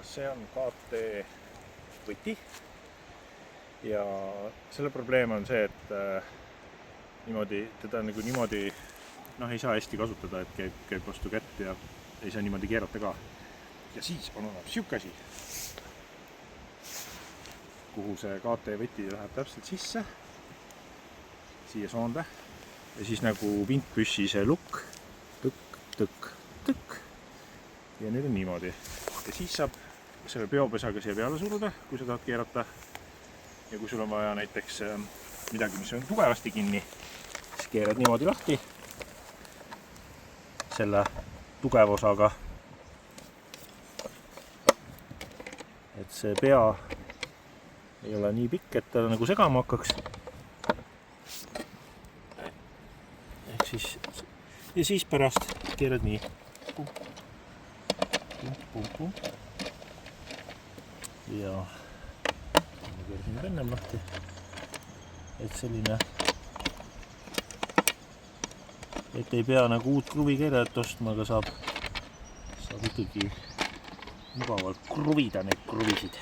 see on KT võti ja selle probleem on see, et teda nagu niimoodi ei saa hästi kasutada, et käib vastu kätt ja ei saa niimoodi keerata ka. Ja siis on olemas siuke asi, kuhu see KT võti läheb täpselt sisse, siia soonde ja siis nagu vintpüssi see lukk, tõkk ja nüüd on niimoodi. Ja siis saab selle peopesaga siia peale suruda, kui sa tahad keerata. Ja kui sul on vaja näiteks midagi, mis on tugevasti kinni, siis keerad niimoodi lahti selle tugevosaga, et see pea ei ole nii pikk, et ta nagu segama hakkaks. Ehk siis, ja siis pärast keerad nii. Ja ma keerasin ennem lahti, et selline, et ei pea nagu uut kruvikeerajat ostma, aga saab ikkagi mugavalt kruvida neid kruvisid.